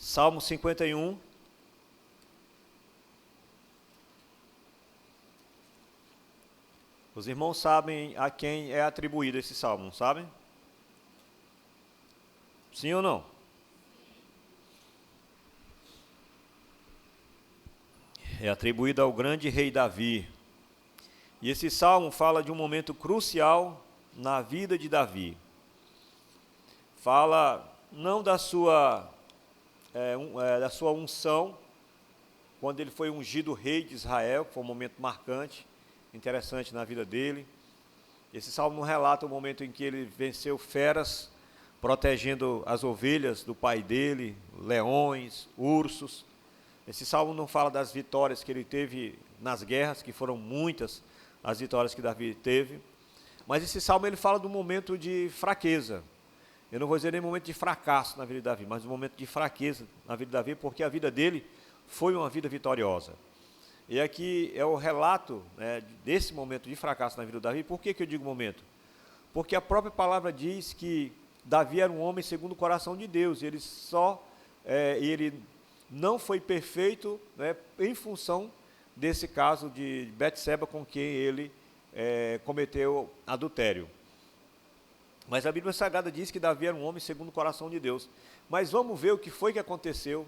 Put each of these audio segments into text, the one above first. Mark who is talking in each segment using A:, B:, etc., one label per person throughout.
A: Salmo 51. Os irmãos sabem a quem é atribuído esse salmo, não sabem? Sim ou não? É atribuído ao grande rei Davi. E esse salmo fala de um momento crucial na vida de Davi. Fala não da sua unção, quando ele foi ungido rei de Israel, que foi um momento marcante, interessante na vida dele. Esse salmo não relata o momento em que ele venceu feras, protegendo as ovelhas do pai dele, leões, ursos. Esse salmo não fala das vitórias que ele teve nas guerras, que foram muitas as vitórias que Davi teve. Mas esse salmo ele fala do momento de fraqueza. Eu não vou dizer nem momento de fracasso na vida de Davi, mas um momento de fraqueza na vida de Davi, porque a vida dele foi uma vida vitoriosa. E aqui é o relato, né, desse momento de fracasso na vida de Davi. Por que eu digo momento? Porque a própria palavra diz que Davi era um homem segundo o coração de Deus. Ele não foi perfeito, né, em função desse caso de Betseba com quem ele cometeu adultério. Mas a Bíblia Sagrada diz que Davi era um homem segundo o coração de Deus. Mas vamos ver o que foi que aconteceu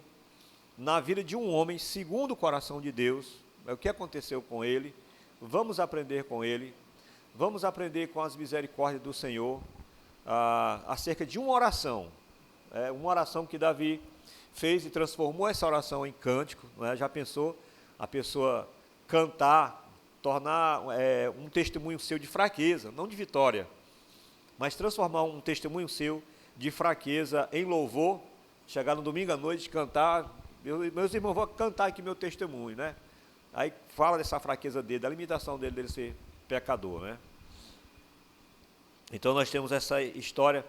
A: na vida de um homem segundo o coração de Deus, o que aconteceu com ele. Vamos aprender com ele, vamos aprender com as misericórdias do Senhor, acerca de uma oração que Davi fez e transformou essa oração em cântico, né? Já pensou a pessoa cantar, tornar um testemunho seu de fraqueza, não de vitória, mas transformar um testemunho seu de fraqueza em louvor, chegar no domingo à noite, cantar, meus irmãos, vou cantar aqui meu testemunho, né? Aí fala dessa fraqueza dele, da limitação dele ser pecador, né? Então nós temos essa história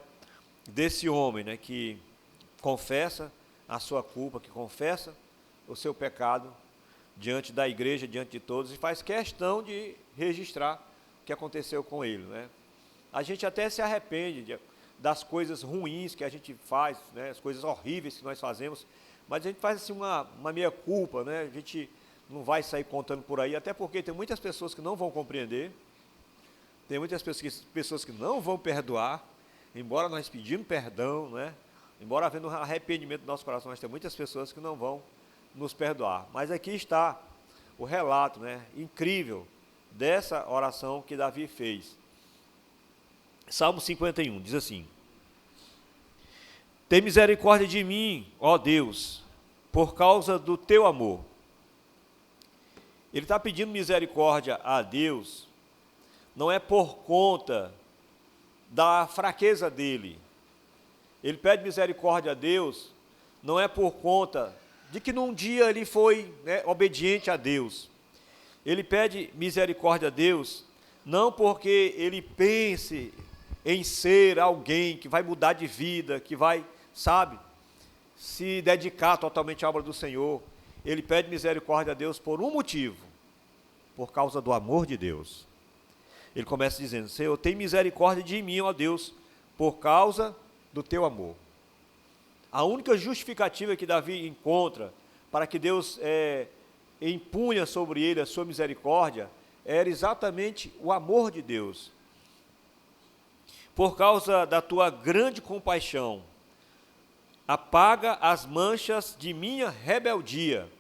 A: desse homem, né, que confessa a sua culpa, que confessa o seu pecado diante da igreja, diante de todos, e faz questão de registrar o que aconteceu com ele, né? A gente até se arrepende das coisas ruins que a gente faz, né, as coisas horríveis que nós fazemos, mas a gente faz assim uma meia-culpa, né? A gente não vai sair contando por aí, até porque tem muitas pessoas que não vão compreender, tem muitas pessoas que não vão perdoar, embora nós pedimos perdão, né? Embora havendo um arrependimento do nosso coração, mas tem muitas pessoas que não vão nos perdoar. Mas aqui está o relato, né, incrível dessa oração que Davi fez. Salmo 51 diz assim: tem misericórdia de mim, ó Deus, por causa do teu amor. Ele está pedindo misericórdia a Deus, não é por conta da fraqueza dele. Ele pede misericórdia a Deus, não é por conta de que num dia ele foi, né, obediente a Deus. Ele pede misericórdia a Deus, não porque ele pense em ser alguém que vai mudar de vida, que vai, sabe, se dedicar totalmente à obra do Senhor. Ele pede misericórdia a Deus por um motivo, por causa do amor de Deus. Ele começa dizendo: Senhor, tem misericórdia de mim, ó Deus, por causa do teu amor. A única justificativa que Davi encontra para que Deus impunha sobre ele a sua misericórdia era exatamente o amor de Deus. Por causa da tua grande compaixão, apaga as manchas de minha rebeldia,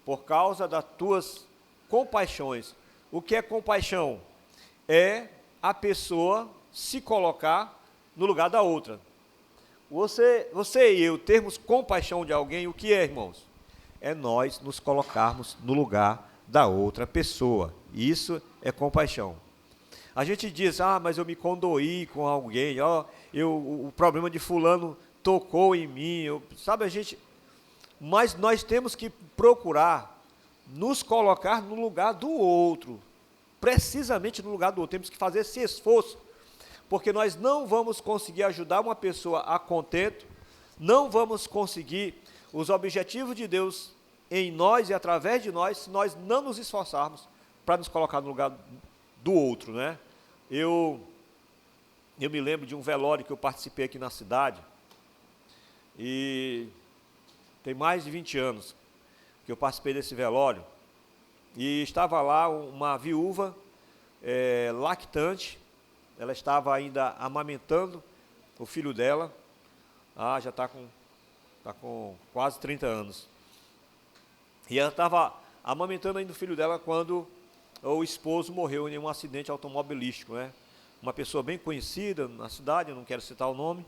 A: por causa das tuas compaixões. O que é compaixão? É a pessoa se colocar no lugar da outra. Você e eu termos compaixão de alguém, o que é, irmãos? É nós nos colocarmos no lugar da outra pessoa. Isso é compaixão. A gente diz: mas eu me condoí com alguém, o problema de fulano tocou em mim, mas nós temos que procurar nos colocar no lugar do outro, precisamente no lugar do outro. Temos que fazer esse esforço, porque nós não vamos conseguir ajudar uma pessoa a contento, não vamos conseguir os objetivos de Deus em nós e através de nós, se nós não nos esforçarmos para nos colocar no lugar do outro, né? Eu me lembro de um velório que eu participei aqui na cidade, e tem mais de 20 anos que eu participei desse velório, e estava lá uma viúva lactante, ela estava ainda amamentando o filho dela, já está com quase 30 anos, e ela estava amamentando ainda o filho dela quando o esposo morreu em um acidente automobilístico, né? Uma pessoa bem conhecida na cidade, eu não quero citar o nome,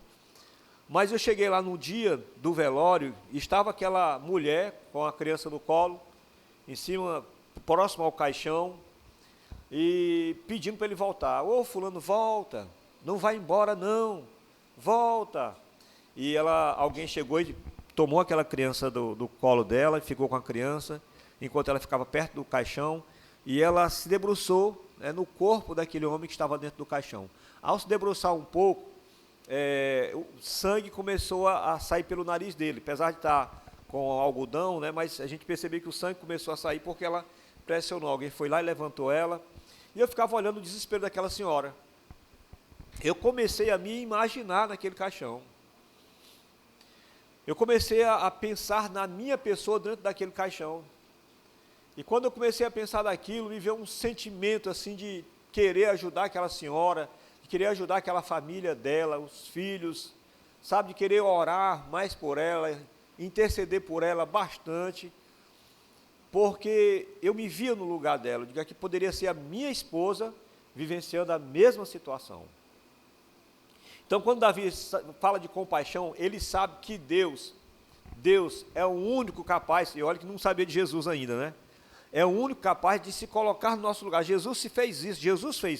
A: mas eu cheguei lá no dia do velório, e estava aquela mulher com a criança no colo, em cima, próximo ao caixão, e pedindo para ele voltar. Ô, fulano, volta, não vai embora não, volta. E alguém chegou e tomou aquela criança do colo dela, e ficou com a criança, enquanto ela ficava perto do caixão, e ela se debruçou no corpo daquele homem que estava dentro do caixão. Ao se debruçar um pouco, o sangue começou a sair pelo nariz dele, apesar de estar com algodão, né, mas a gente percebeu que o sangue começou a sair porque ela pressionou. Alguém foi lá e levantou ela, e eu ficava olhando o desespero daquela senhora. Eu comecei a me imaginar naquele caixão. Eu comecei a pensar na minha pessoa dentro daquele caixão. E quando eu comecei a pensar naquilo, me veio um sentimento assim de querer ajudar aquela senhora, de querer ajudar aquela família dela, os filhos, sabe, de querer orar mais por ela, interceder por ela bastante, porque eu me via no lugar dela, diga que poderia ser a minha esposa vivenciando a mesma situação. Então, quando Davi fala de compaixão, ele sabe que Deus é o único capaz, e olha que não sabia de Jesus ainda, né? É o único capaz de se colocar no nosso lugar. Jesus fez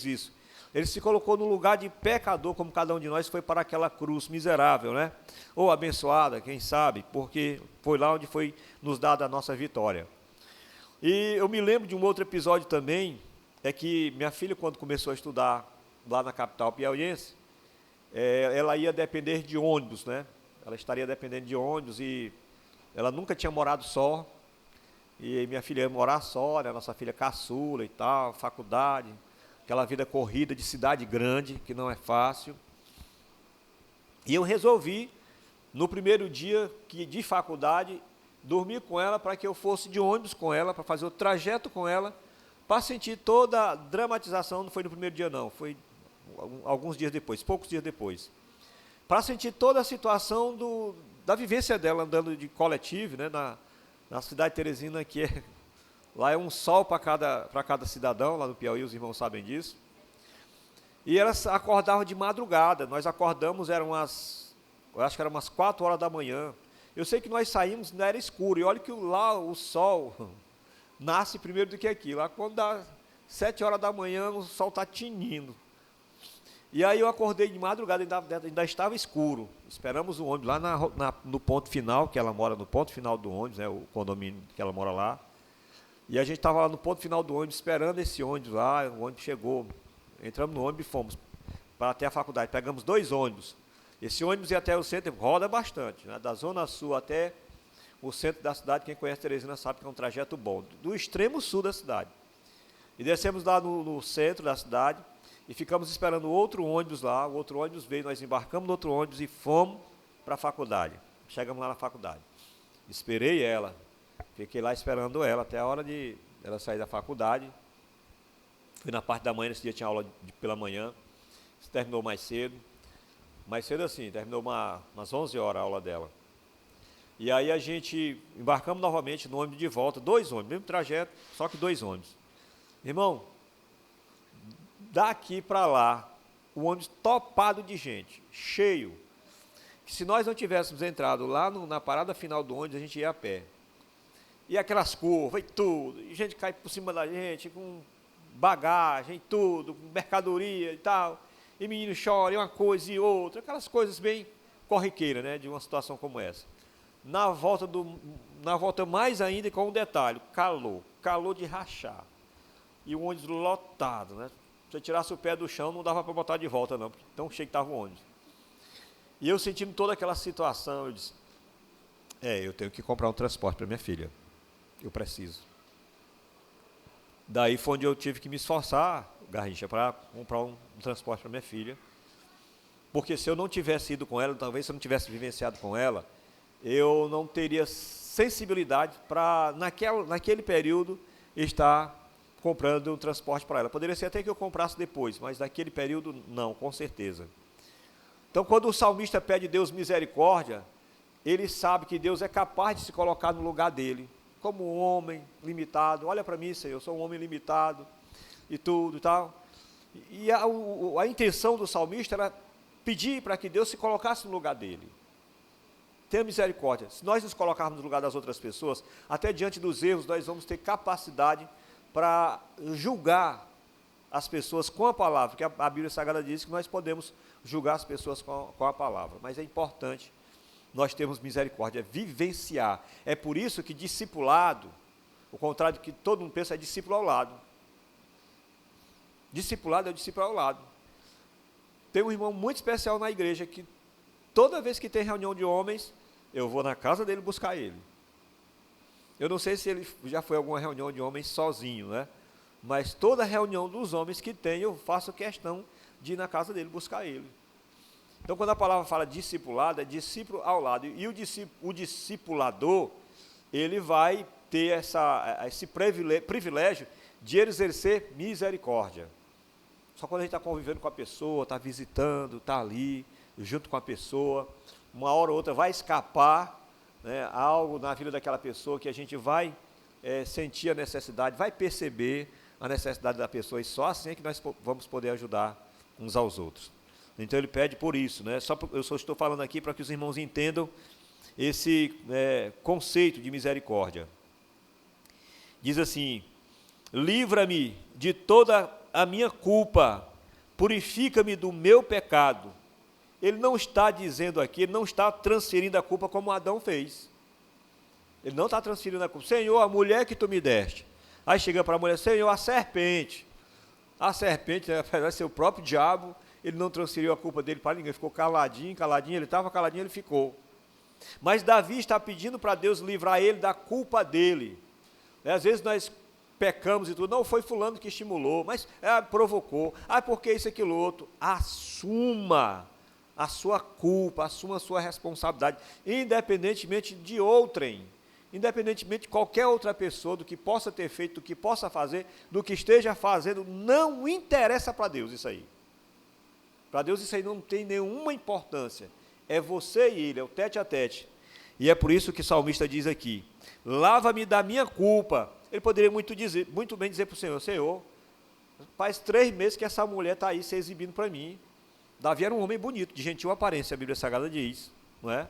A: isso. Ele se colocou no lugar de pecador, como cada um de nós foi para aquela cruz miserável, né? Ou abençoada, quem sabe, porque foi lá onde foi nos dada a nossa vitória. E eu me lembro de um outro episódio também, que minha filha, quando começou a estudar lá na capital piauiense, ela ia depender de ônibus, né? Ela estaria dependendo de ônibus, e ela nunca tinha morado só, e minha filha ia morar só, né? Nossa filha caçula e tal, faculdade, aquela vida corrida de cidade grande, que não é fácil. E eu resolvi, no primeiro dia de faculdade, dormir com ela para que eu fosse de ônibus com ela, para fazer o trajeto com ela, para sentir toda a dramatização. Não foi no primeiro dia não, foi alguns dias depois, poucos dias depois, para sentir toda a situação da vivência dela andando de coletivo, né, na cidade de Teresina, que lá é um sol para cada cidadão, lá no Piauí, os irmãos sabem disso. E elas acordavam de madrugada, nós acordamos, eu acho que eram umas 4 horas da manhã. Eu sei que nós saímos, não era escuro, e olha que lá o sol nasce primeiro do que aqui. Lá quando dá 7 horas da manhã, o sol está tinindo. E aí eu acordei de madrugada, ainda estava escuro. Esperamos o ônibus lá no ponto final, que ela mora no ponto final do ônibus, né, o condomínio que ela mora lá. E a gente estava lá no ponto final do ônibus, esperando esse ônibus lá. O ônibus chegou, entramos no ônibus e fomos para até a faculdade. Pegamos 2 ônibus. Esse ônibus ia até o centro, roda bastante, né, da Zona Sul até o centro da cidade. Quem conhece Teresina sabe que é um trajeto bom, do extremo sul da cidade. E descemos lá no centro da cidade, e ficamos esperando outro ônibus lá. O outro ônibus veio, nós embarcamos no outro ônibus e fomos para a faculdade. Chegamos lá na faculdade. Esperei ela, fiquei lá esperando ela até a hora de ela sair da faculdade. Fui na parte da manhã, nesse dia tinha aula pela manhã, terminou mais cedo assim, terminou umas 11 horas a aula dela. E aí a gente embarcamos novamente no ônibus de volta, 2 ônibus, mesmo trajeto, só que 2 ônibus. Irmão, daqui para lá, o ônibus topado de gente, cheio, que se nós não tivéssemos entrado lá na parada final do ônibus, a gente ia a pé. E aquelas curvas e tudo, e gente cai por cima da gente, com bagagem e tudo, com mercadoria e tal, e menino chora, e uma coisa e outra, aquelas coisas bem corriqueiras, né, de uma situação como essa. Na volta mais ainda, com um detalhe, calor de rachar, e o ônibus lotado, né? Se eu tirasse o pé do chão, não dava para botar de volta não, porque tão cheio que estava o ônibus. E eu sentindo toda aquela situação, eu disse, eu tenho que comprar um transporte para minha filha, eu preciso. Daí foi onde eu tive que me esforçar, Garrincha, para comprar um transporte para minha filha, porque se eu não tivesse ido com ela, talvez se eu não tivesse vivenciado com ela, eu não teria sensibilidade para, naquele período, estar comprando um transporte para ela. Poderia ser até que eu comprasse depois, mas naquele período, não, com certeza. Então, quando o salmista pede a Deus misericórdia, ele sabe que Deus é capaz de se colocar no lugar dele, como um homem limitado. Olha para mim, Senhor, eu sou um homem limitado, e tudo e tal. E a intenção do salmista era pedir para que Deus se colocasse no lugar dele. Tenha misericórdia. Se nós nos colocarmos no lugar das outras pessoas, até diante dos erros, nós vamos ter capacidade para julgar as pessoas com a palavra, porque a Bíblia Sagrada diz que nós podemos julgar as pessoas com a palavra, mas é importante nós termos misericórdia, vivenciar. É por isso que discipulado, o contrário do que todo mundo pensa, é discípulo ao lado. Discipulado é o discípulo ao lado. Tem um irmão muito especial na igreja que toda vez que tem reunião de homens, eu vou na casa dele buscar ele. Eu não sei se ele já foi a alguma reunião de homens sozinho, né? Mas toda reunião dos homens que tem, eu faço questão de ir na casa dele buscar ele. Então, quando a palavra fala discipulado, é discípulo ao lado. E o discipulador, ele vai ter esse privilégio de exercer misericórdia. Só quando a gente está convivendo com a pessoa, está visitando, está ali, junto com a pessoa, uma hora ou outra vai escapar, né, algo na vida daquela pessoa que a gente vai sentir a necessidade, vai perceber a necessidade da pessoa, e só assim é que nós vamos poder ajudar uns aos outros. Então ele pede por isso, né? Eu só estou falando aqui para que os irmãos entendam esse conceito de misericórdia. Diz assim: livra-me de toda a minha culpa, purifica-me do meu pecado. Ele não está dizendo aqui, ele não está transferindo a culpa como Adão fez. Ele não está transferindo a culpa. Senhor, a mulher que tu me deste. Aí chega para a mulher: Senhor, a serpente. A serpente, vai ser o próprio diabo. Ele não transferiu a culpa dele para ninguém, ficou caladinho, ele estava caladinho, ele ficou. Mas Davi está pedindo para Deus livrar ele da culpa dele. Às vezes nós pecamos e tudo, não foi fulano que estimulou, mas provocou, porque isso, aquilo, outro. Assuma a sua culpa, assuma a sua responsabilidade, independentemente de outrem, independentemente de qualquer outra pessoa, do que possa ter feito, do que possa fazer, do que esteja fazendo, não interessa para Deus isso aí. Para Deus isso aí não tem nenhuma importância. É você e ele, é o tete a tete. E é por isso que o salmista diz aqui: lava-me da minha culpa. Ele poderia muito bem dizer para o Senhor: Senhor, faz 3 meses que essa mulher está aí se exibindo para mim. Davi era um homem bonito, de gentil aparência, a Bíblia Sagrada diz, não é?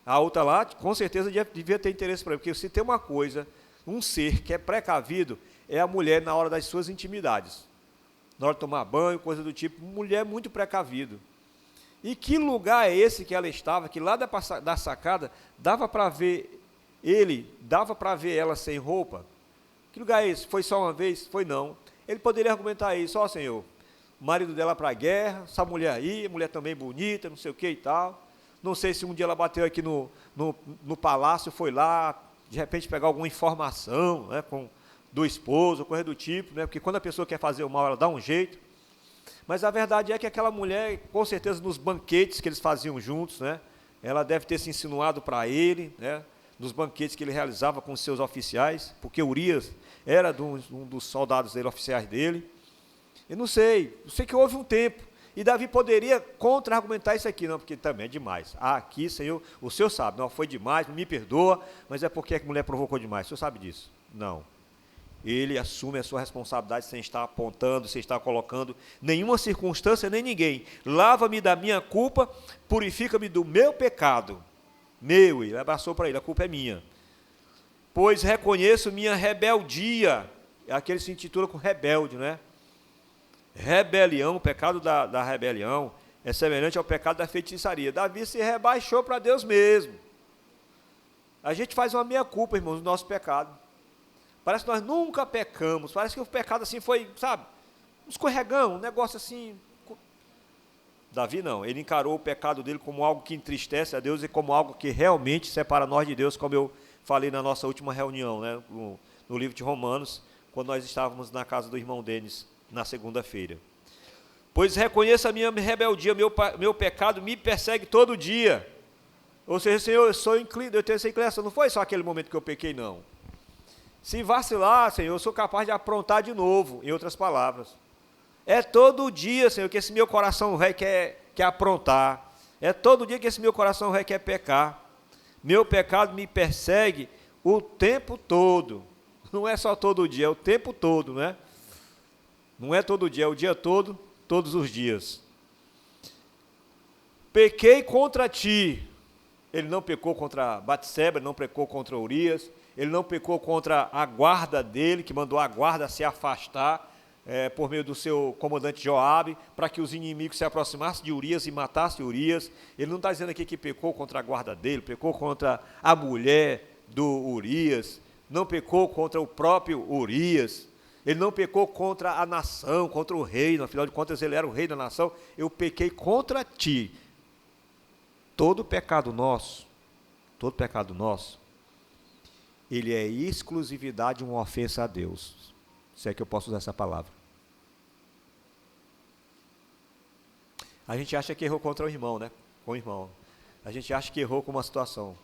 A: A outra lá, com certeza, devia ter interesse para ele, porque se tem uma coisa, um ser que é precavido, é a mulher na hora das suas intimidades. Na hora de tomar banho, coisa do tipo, mulher muito precavido. E que lugar é esse que ela estava, que lá da sacada, dava para ver ela sem roupa? Que lugar é esse? Foi só uma vez? Foi não. Ele poderia argumentar isso: Senhor, o marido dela para a guerra, essa mulher aí, mulher também bonita, não sei o que e tal. Não sei se um dia ela bateu aqui no palácio, foi lá, de repente pegar alguma informação, né, do esposo, coisa do tipo, né, porque quando a pessoa quer fazer o mal, ela dá um jeito. Mas a verdade é que aquela mulher, com certeza, nos banquetes que eles faziam juntos, né, ela deve ter se insinuado para ele, né, nos banquetes que ele realizava com os seus oficiais, porque Urias era um dos soldados dele, oficiais dele. Eu não sei que houve um tempo, e Davi poderia contra-argumentar isso aqui, não, porque também é demais. Aqui, Senhor, o Senhor sabe, não, foi demais, me perdoa, mas é porque a mulher provocou demais, o Senhor sabe disso. Não. Ele assume a sua responsabilidade sem estar apontando, sem estar colocando nenhuma circunstância, nem ninguém. Lava-me da minha culpa, purifica-me do meu pecado. Ele abraçou para ele, a culpa é minha. Pois reconheço minha rebeldia. É aquele que se intitula com rebelde, né? Rebelião, o pecado da rebelião é semelhante ao pecado da feitiçaria. Davi se rebaixou para Deus mesmo. A gente faz uma meia-culpa, irmãos, do nosso pecado. Parece que nós nunca pecamos, parece que o pecado assim foi, sabe, um escorregão, um negócio assim. Davi não, ele encarou o pecado dele como algo que entristece a Deus e como algo que realmente separa nós de Deus, como eu falei na nossa última reunião, né, no livro de Romanos, quando nós estávamos na casa do irmão Denis, na segunda-feira. Pois reconheça a minha rebeldia, meu pecado me persegue todo dia. Ou seja, Senhor, eu tenho essa inclinação. Não foi só aquele momento que eu pequei, não. Se vacilar, Senhor, eu sou capaz de aprontar de novo, em outras palavras. É todo dia, Senhor, que esse meu coração quer aprontar. É todo dia que esse meu coração quer pecar. Meu pecado me persegue o tempo todo. Não é só todo dia, é o tempo todo, né? Não é todo dia, é o dia todo, todos os dias. Pequei contra ti. Ele não pecou contra Batseba, ele não pecou contra Urias, ele não pecou contra a guarda dele, que mandou a guarda se afastar por meio do seu comandante Joabe, para que os inimigos se aproximassem de Urias e matassem Urias. Ele não está dizendo aqui que pecou contra a guarda dele, pecou contra a mulher do Urias, não pecou contra o próprio Urias, ele não pecou contra a nação, contra o reino, afinal de contas ele era o rei da nação. Eu pequei contra ti. Todo pecado nosso, ele é exclusividade, uma ofensa a Deus. Se é que eu posso usar essa palavra. A gente acha que errou contra o irmão, né? Com o irmão. A gente acha que errou com uma situação.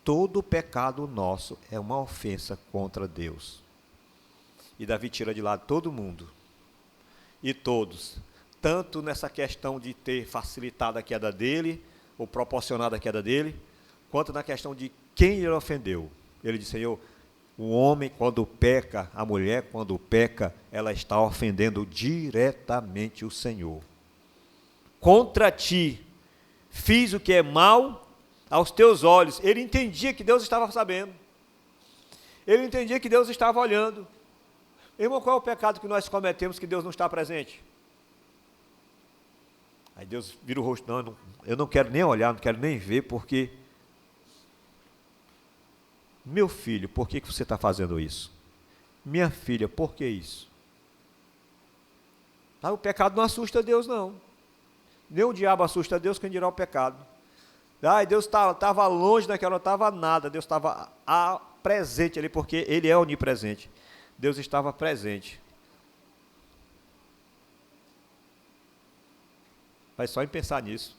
A: Todo pecado nosso é uma ofensa contra Deus. E Davi tira de lado todo mundo. E todos. Tanto nessa questão de ter facilitado a queda dele, ou proporcionado a queda dele, quanto na questão de quem ele ofendeu. Ele disse, Senhor, o homem quando peca, a mulher quando peca, ela está ofendendo diretamente o Senhor. Contra ti, fiz o que é mal aos teus olhos. Ele entendia que Deus estava sabendo. Ele entendia que Deus estava olhando. Irmão, qual é o pecado que nós cometemos que Deus não está presente? Aí Deus vira o rosto, não, eu não quero nem olhar, não quero nem ver, porque... Meu filho, por que você está fazendo isso? Minha filha, por que isso? O pecado não assusta Deus, não. Nem o diabo assusta Deus, quem dirá o pecado. Deus estava longe naquela hora, estava nada, Deus estava presente ali, porque Ele é onipresente. Deus estava presente. Mas só em pensar nisso,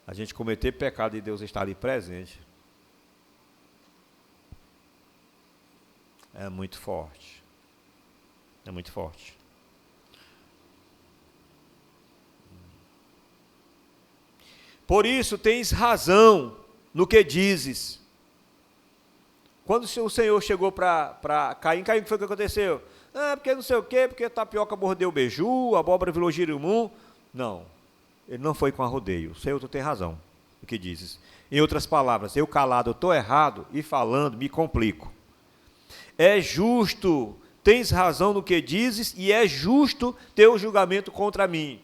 A: a gente cometer pecado e Deus estar ali presente, é muito forte. É muito forte. Por isso tens razão no que dizes. Quando o Senhor chegou para Caim, o que foi que aconteceu? Porque não sei o quê, porque a tapioca mordeu o beiju, a abóbora virou girimum. Não, ele não foi com arrodeio. Senhor, tu tem razão no que dizes. Em outras palavras, eu calado estou errado e falando me complico. É justo, tens razão no que dizes e é justo teu julgamento contra mim.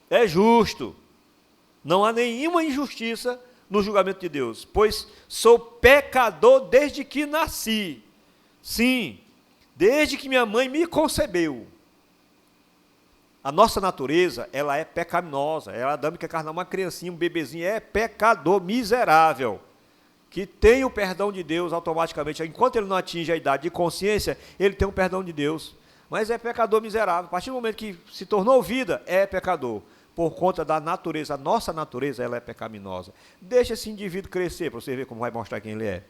A: É justo. Não há nenhuma injustiça no julgamento de Deus, pois sou pecador desde que nasci. Sim, desde que minha mãe me concebeu. A nossa natureza, ela é pecaminosa, ela é adâmica carnal, uma criancinha, um bebezinho, é pecador miserável, que tem o perdão de Deus automaticamente. Enquanto ele não atinge a idade de consciência, ele tem o perdão de Deus, mas é pecador miserável. A partir do momento que se tornou vida, é pecador, por conta da natureza. A nossa natureza, ela é pecaminosa. Deixa esse indivíduo crescer, para você ver como vai mostrar quem ele é.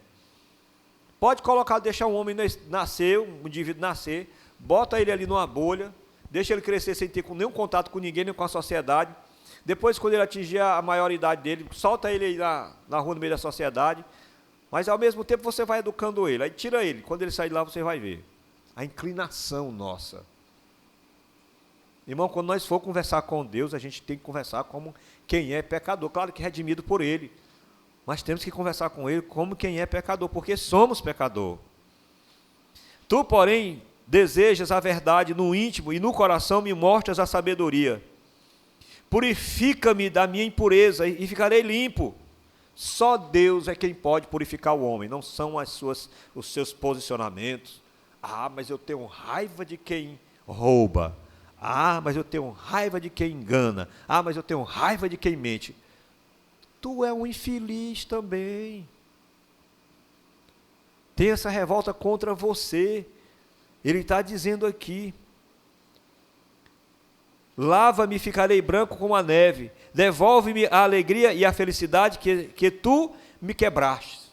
A: Pode deixar um homem nascer, um indivíduo nascer, bota ele ali numa bolha, deixa ele crescer sem ter nenhum contato com ninguém, nem com a sociedade. Depois, quando ele atingir a maioridade dele, solta ele aí na rua, no meio da sociedade. Mas, ao mesmo tempo, você vai educando ele. Aí tira ele. Quando ele sair de lá, você vai ver a inclinação nossa. Irmão, quando nós for conversar com Deus, a gente tem que conversar como quem é pecador. Claro que redimido por Ele. Mas temos que conversar com Ele como quem é pecador, porque somos pecador. Tu, porém, desejas a verdade no íntimo e no coração me mostras a sabedoria. Purifica-me da minha impureza e ficarei limpo. Só Deus é quem pode purificar o homem, não são os seus posicionamentos. Mas eu tenho raiva de quem rouba. Mas eu tenho raiva de quem engana. Mas eu tenho raiva de quem mente. Tu é um infeliz também. Tem essa revolta contra você. Ele está dizendo aqui. Lava-me e ficarei branco como a neve. Devolve-me a alegria e a felicidade que tu me quebraste.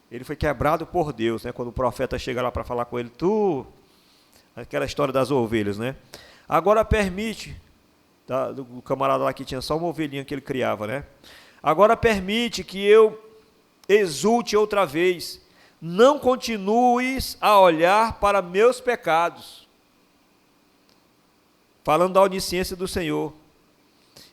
A: Ele foi quebrado por Deus, né? Quando o profeta chega lá para falar com ele, aquela história das ovelhas, né? Agora permite, do camarada lá que tinha só uma ovelhinha que ele criava, né? Agora permite que eu exulte outra vez. Não continues a olhar para meus pecados. Falando da onisciência do Senhor.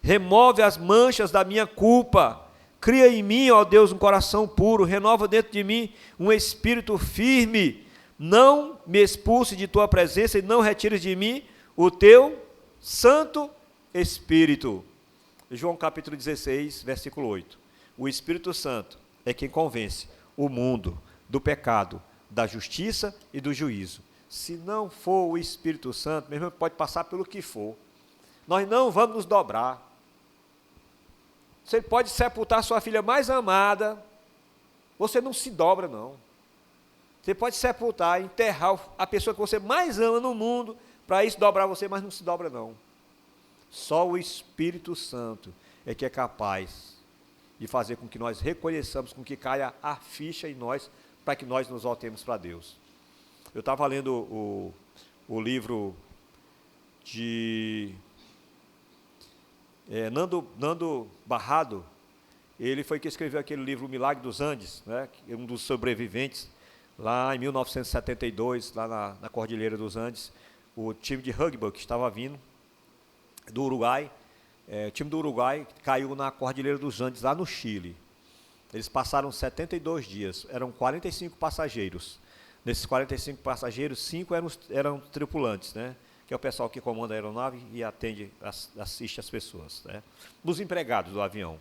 A: Remove as manchas da minha culpa. Cria em mim, ó Deus, um coração puro. Renova dentro de mim um espírito firme. Não me expulse de tua presença e não retires de mim o teu Santo Espírito. João capítulo 16, versículo 8. O Espírito Santo é quem convence o mundo do pecado, da justiça e do juízo. Se não for o Espírito Santo, meu irmão, pode passar pelo que for. Nós não vamos nos dobrar. Você pode sepultar sua filha mais amada, você não se dobra, não. Você pode sepultar, enterrar a pessoa que você mais ama no mundo, para isso dobrar você, mas não se dobra, não. Só o Espírito Santo é que é capaz de fazer com que nós reconheçamos, com que caia a ficha em nós, para que nós nos voltemos para Deus. Eu estava lendo o livro de Nando Barrado. Ele foi que escreveu aquele livro, O Milagre dos Andes, né? Um dos sobreviventes, lá em 1972, lá na Cordilheira dos Andes. O time de rugby que estava vindo do Uruguai, o time do Uruguai caiu na Cordilheira dos Andes, lá no Chile. Eles passaram 72 dias, eram 45 passageiros. Nesses 45 passageiros, 5 eram tripulantes, né? Que é o pessoal que comanda a aeronave e assiste as pessoas, né? Os empregados do avião.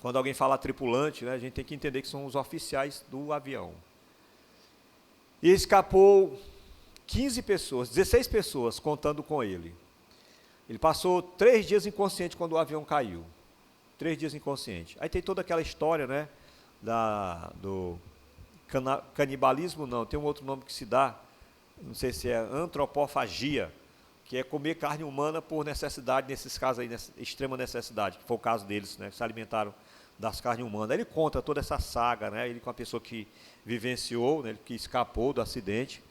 A: Quando alguém fala tripulante, né, a gente tem que entender que são os oficiais do avião. E escapou 15 pessoas, 16 pessoas contando com ele. Ele passou 3 dias inconsciente quando o avião caiu. 3 dias inconsciente. Aí tem toda aquela história, né, do canibalismo, não, tem um outro nome que se dá, não sei se é antropofagia, que é comer carne humana por necessidade, nesses casos aí, extrema necessidade, que foi o caso deles, né, que se alimentaram das carnes humanas. Aí ele conta toda essa saga, né, ele com a pessoa que vivenciou, né, que escapou do acidente.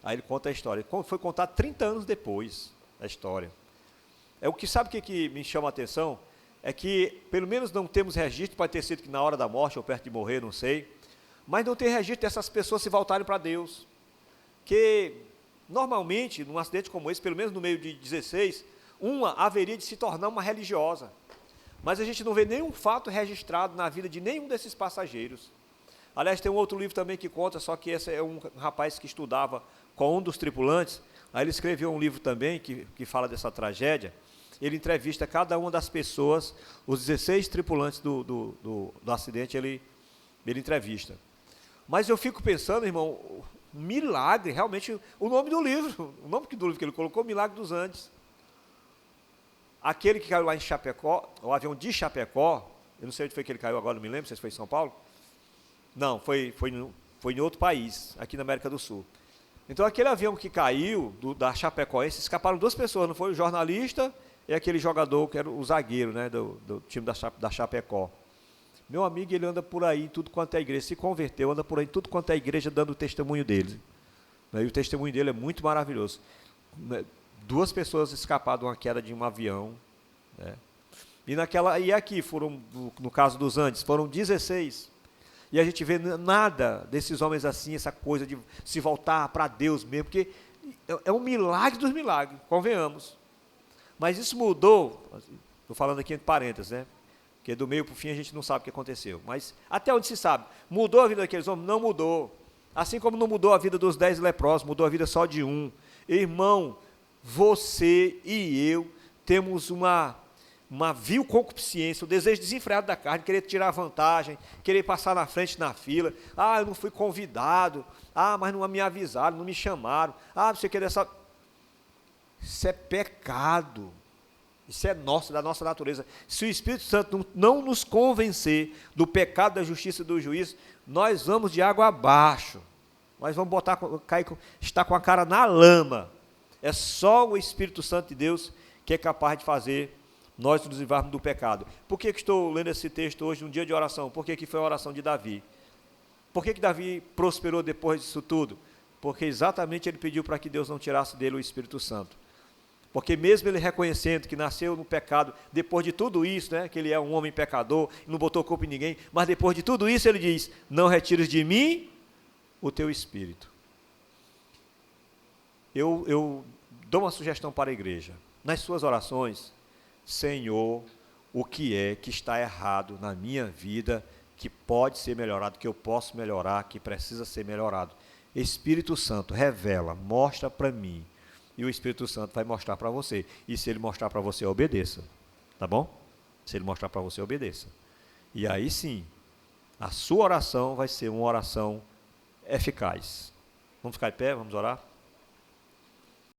A: Aí ele conta a história. Foi contar 30 anos depois a história. Sabe o que me chama a atenção? É que, pelo menos não temos registro, pode ter sido que na hora da morte ou perto de morrer, não sei, mas não tem registro dessas pessoas se voltarem para Deus. Que, normalmente, num acidente como esse, pelo menos no meio de 16, uma haveria de se tornar uma religiosa. Mas a gente não vê nenhum fato registrado na vida de nenhum desses passageiros. Aliás, tem um outro livro também que conta, só que esse é um rapaz que estudava com um dos tripulantes. Aí ele escreveu um livro também que fala dessa tragédia. Ele entrevista cada uma das pessoas, os 16 tripulantes do acidente, ele entrevista. Mas eu fico pensando, irmão, milagre, realmente, o nome do livro que ele colocou, Milagre dos Andes. Aquele que caiu lá em Chapecó, o avião de Chapecó, eu não sei onde foi que ele caiu agora, não me lembro, não sei se foi em São Paulo. Não, foi em outro país, aqui na América do Sul. Então, aquele avião que caiu, da Chapecoense, escaparam 2 pessoas, não foi? O jornalista e aquele jogador, que era o zagueiro, né, do time da Chapecó. Meu amigo, ele anda por aí, tudo quanto é igreja, se converteu, anda por aí, tudo quanto é igreja, dando o testemunho dele. E o testemunho dele é muito maravilhoso. 2 pessoas escaparam de uma queda de um avião, né? E aqui, no caso dos Andes, foram 16. E a gente vê nada desses homens assim, essa coisa de se voltar para Deus mesmo, porque é um milagre dos milagres, convenhamos. Mas isso mudou, estou falando aqui entre parênteses, né? Porque do meio para o fim a gente não sabe o que aconteceu. Mas até onde se sabe, mudou a vida daqueles homens? Não mudou. Assim como não mudou a vida dos 10 leprosos, mudou a vida só de um. Irmão, você e eu temos uma vil concupiscência, o desejo desenfreado da carne, querer tirar vantagem, querer passar na frente na fila. Ah, eu não fui convidado. Ah, mas não me avisaram, não me chamaram. Ah, você quer dessa... Isso é pecado. Isso é da nossa natureza. Se o Espírito Santo não nos convencer do pecado, da justiça e do juízo, nós vamos de água abaixo. Nós vamos estar com a cara na lama. É só o Espírito Santo de Deus que é capaz de fazer nós nos livrarmos do pecado. Por que estou lendo esse texto hoje, num dia de oração? Porque foi a oração de Davi. Por que Davi prosperou depois disso tudo? Porque exatamente ele pediu para que Deus não tirasse dele o Espírito Santo. Porque mesmo ele reconhecendo que nasceu no pecado, depois de tudo isso, né, que ele é um homem pecador, não botou culpa em ninguém, mas depois de tudo isso ele diz, não retires de mim o teu Espírito. Eu dou uma sugestão para a igreja. Nas suas orações, Senhor, o que é que está errado na minha vida, que pode ser melhorado, que eu posso melhorar, que precisa ser melhorado. Espírito Santo, revela, mostra para mim. E o Espírito Santo vai mostrar para você. E se ele mostrar para você, obedeça. Tá bom? Se ele mostrar para você, obedeça. E aí sim, a sua oração vai ser uma oração eficaz. Vamos ficar de pé, vamos orar?